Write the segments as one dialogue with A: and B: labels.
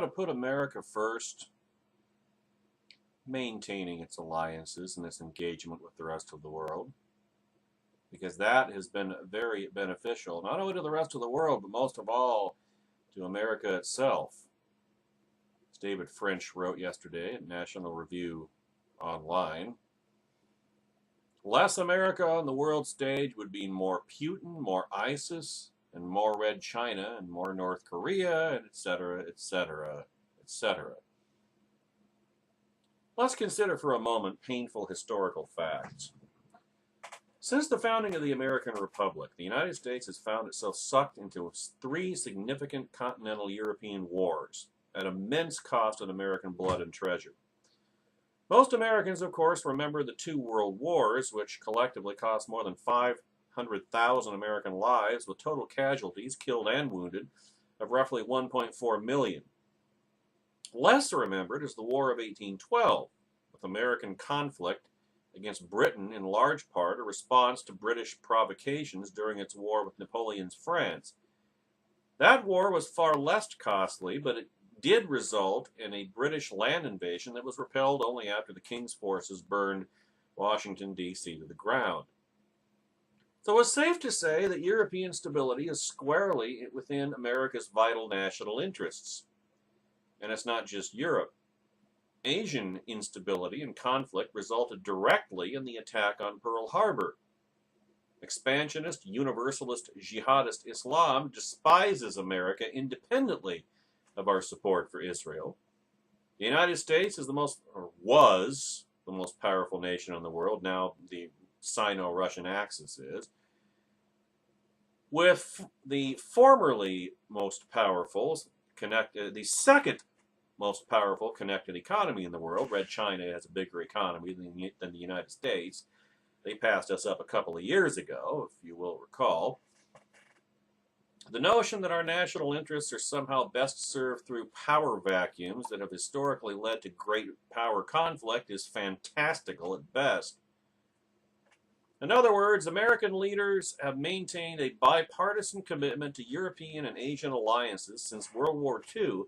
A: to put America first, maintaining its alliances and its engagement with the rest of the world, because that has been very beneficial, not only to the rest of the world, but most of all to America itself. As David French wrote yesterday at National Review Online, less America on the world stage would mean more Putin, more ISIS, and more Red China, and more North Korea, and etc., etc., etc. Let's consider for a moment painful historical facts. Since the founding of the American Republic, the United States has found itself sucked into 3 significant continental European wars at immense cost of American blood and treasure. Most Americans, of course, remember the 2 world wars, which collectively cost more than 500,000 American lives, with total casualties, killed and wounded, of roughly 1.4 million. Less remembered is the War of 1812, with American conflict against Britain in large part a response to British provocations during its war with Napoleon's France. That war was far less costly, but it did result in a British land invasion that was repelled only after the King's forces burned Washington, D.C. to the ground. So it's safe to say that European stability is squarely within America's vital national interests. And it's not just Europe. Asian instability and conflict resulted directly in the attack on Pearl Harbor. Expansionist, universalist, jihadist Islam despises America independently of our support for Israel. The United States is was the most powerful nation in the world. Now the Sino-Russian axis is. With the formerly most powerful, the second most powerful connected economy in the world. Red China has a bigger economy than the United States. They passed us up a couple of years ago, if you will recall. The notion that our national interests are somehow best served through power vacuums that have historically led to great power conflict is fantastical at best. In other words, American leaders have maintained a bipartisan commitment to European and Asian alliances since World War II,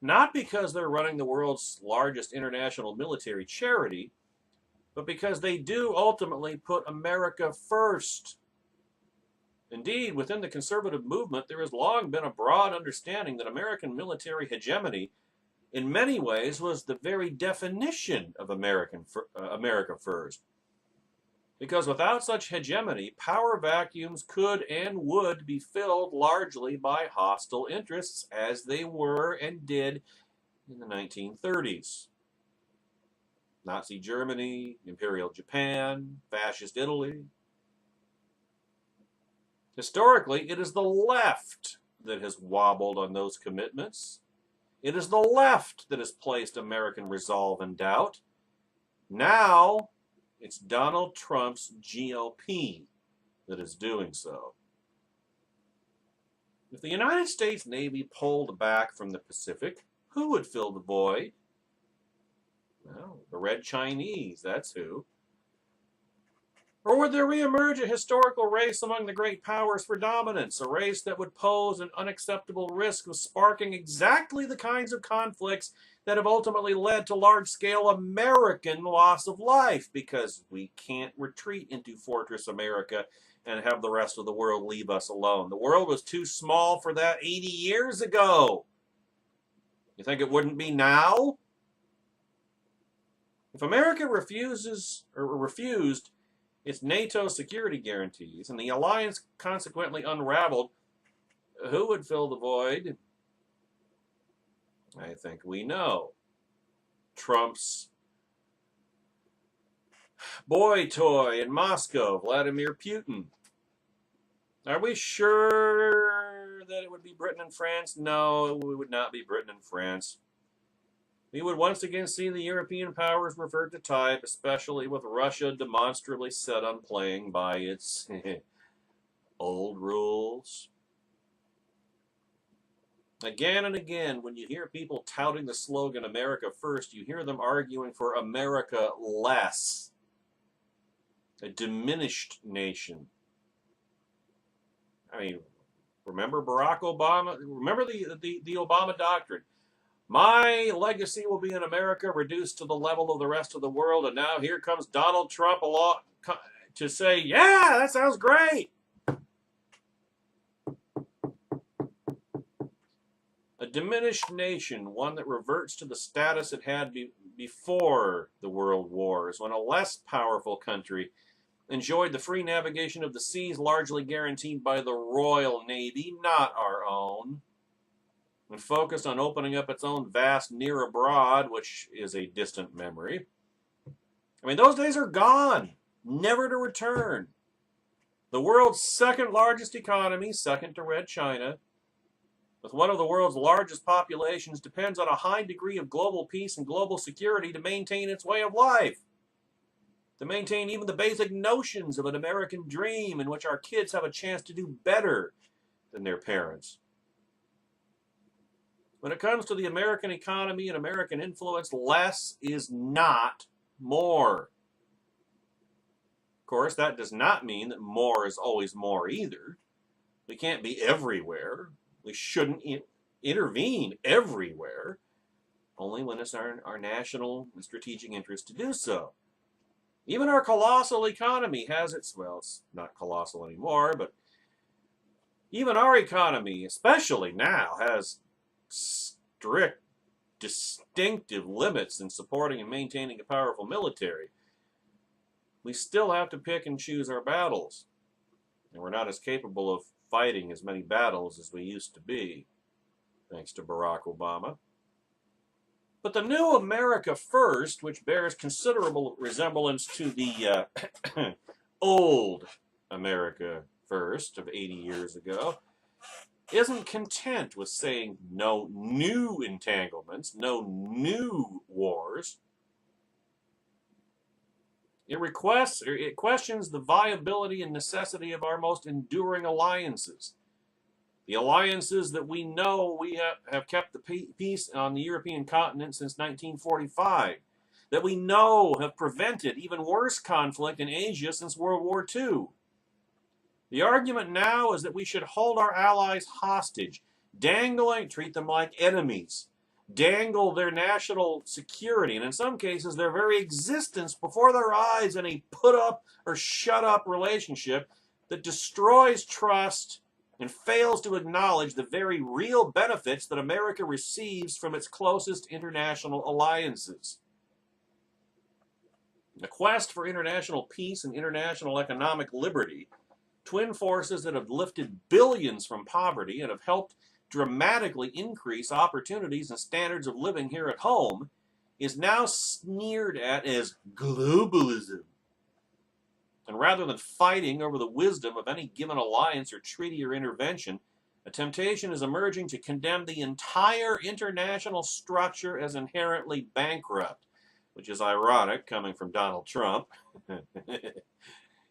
A: not because they're running the world's largest international military charity, but because they do ultimately put America first. Indeed, within the conservative movement, there has long been a broad understanding that American military hegemony, in many ways, was the very definition of America first. Because without such hegemony, power vacuums could and would be filled largely by hostile interests, as they were and did in the 1930s. Nazi Germany, Imperial Japan, Fascist Italy. Historically, it is the left that has wobbled on those commitments. It is the left that has placed American resolve in doubt. Now, it's Donald Trump's GOP that is doing so. If the United States Navy pulled back from the Pacific, who would fill the void? Well, the Red Chinese, that's who. Or would there reemerge a historical race among the great powers for dominance, a race that would pose an unacceptable risk of sparking exactly the kinds of conflicts that have ultimately led to large-scale American loss of life, because we can't retreat into Fortress America and have the rest of the world leave us alone. The world was too small for that 80 years ago. You think it wouldn't be now? If America refused its NATO security guarantees and the alliance consequently unraveled, who would fill the void? I think we know. Trump's boy toy in Moscow, Vladimir Putin. Are we sure that it would be Britain and France? No, it would not be Britain and France. We would once again see the European powers revert to type, especially with Russia demonstrably set on playing by its old rules. Again and again, when you hear people touting the slogan America First, you hear them arguing for America Less, a diminished nation. I mean, remember Barack Obama? Remember the Obama doctrine. My legacy will be in America reduced to the level of the rest of the world, and now here comes Donald Trump along to say, yeah, that sounds great. A diminished nation, one that reverts to the status it had before the world wars, when a less powerful country enjoyed the free navigation of the seas largely guaranteed by the Royal Navy, not our own, and focused on opening up its own vast near abroad, which is a distant memory. I mean, those days are gone, never to return. The world's second largest economy, second to Red China, with one of the world's largest populations, depends on a high degree of global peace and global security to maintain its way of life, to maintain even the basic notions of an American dream in which our kids have a chance to do better than their parents. When it comes to the American economy and American influence, less is not more. Of course, that does not mean that more is always more either. We can't be everywhere. We shouldn't intervene everywhere, only when it's our national and strategic interest to do so. Even our colossal economy has its, well, it's not colossal anymore, but even our economy, especially now, has strict, distinctive limits in supporting and maintaining a powerful military. We still have to pick and choose our battles, and we're not as capable of fighting as many battles as we used to be, thanks to Barack Obama. But the new America First, which bears considerable resemblance to the old America First of 80 years ago, isn't content with saying no new entanglements, no new wars. It questions the viability and necessity of our most enduring alliances. The alliances that we know we have kept the peace on the European continent since 1945, that we know have prevented even worse conflict in Asia since World War II. The argument now is that we should hold our allies hostage, treat them like enemies, dangle their national security, and in some cases their very existence before their eyes in a put up or shut up relationship that destroys trust and fails to acknowledge the very real benefits that America receives from its closest international alliances. The quest for international peace and international economic liberty, twin forces that have lifted billions from poverty and have helped dramatically increase opportunities and standards of living here at home, is now sneered at as globalism. And rather than fighting over the wisdom of any given alliance or treaty or intervention, a temptation is emerging to condemn the entire international structure as inherently bankrupt, which is ironic coming from Donald Trump,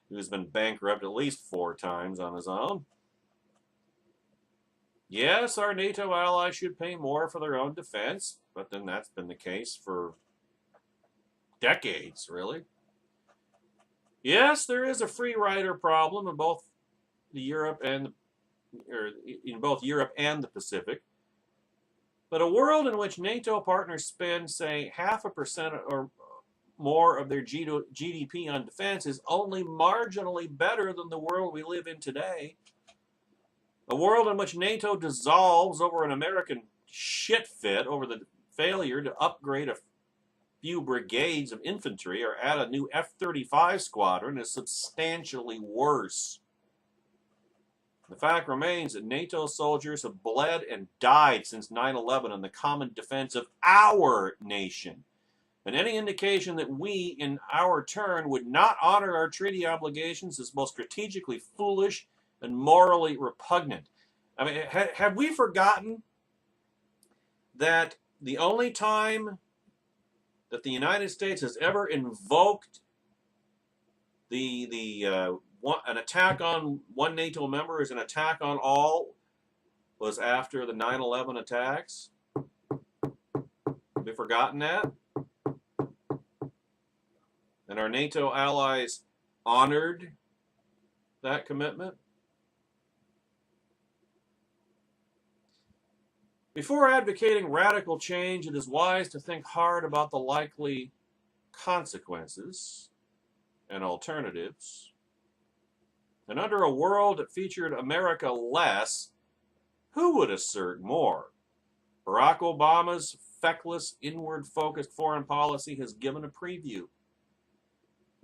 A: who's been bankrupt at least 4 times on his own. Yes, our NATO allies should pay more for their own defense, but then that's been the case for decades, really. Yes, there is a free rider problem in both Europe and the Pacific. But a world in which NATO partners spend, say, 0.5% or more of their GDP on defense is only marginally better than the world we live in today. A world in which NATO dissolves over an American shit fit over the failure to upgrade a few brigades of infantry or add a new F-35 squadron is substantially worse. The fact remains that NATO soldiers have bled and died since 9/11 in the common defense of our nation. And any indication that we, in our turn, would not honor our treaty obligations is most strategically foolish and morally repugnant. I mean, have we forgotten that the only time that the United States has ever invoked an attack on one NATO member as an attack on all was after the 9/11 attacks? Have we forgotten that? And our NATO allies honored that commitment? Before advocating radical change, it is wise to think hard about the likely consequences and alternatives. And under a world that featured America less, who would assert more? Barack Obama's feckless, inward-focused foreign policy has given a preview.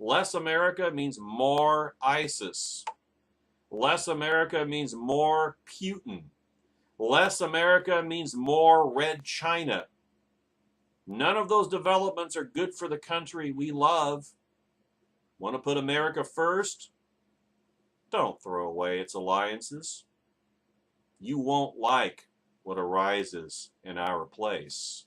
A: Less America means more ISIS. Less America means more Putin. Less America means more Red China. None of those developments are good for the country we love. Want to put America first? Don't throw away its alliances. You won't like what arises in our place.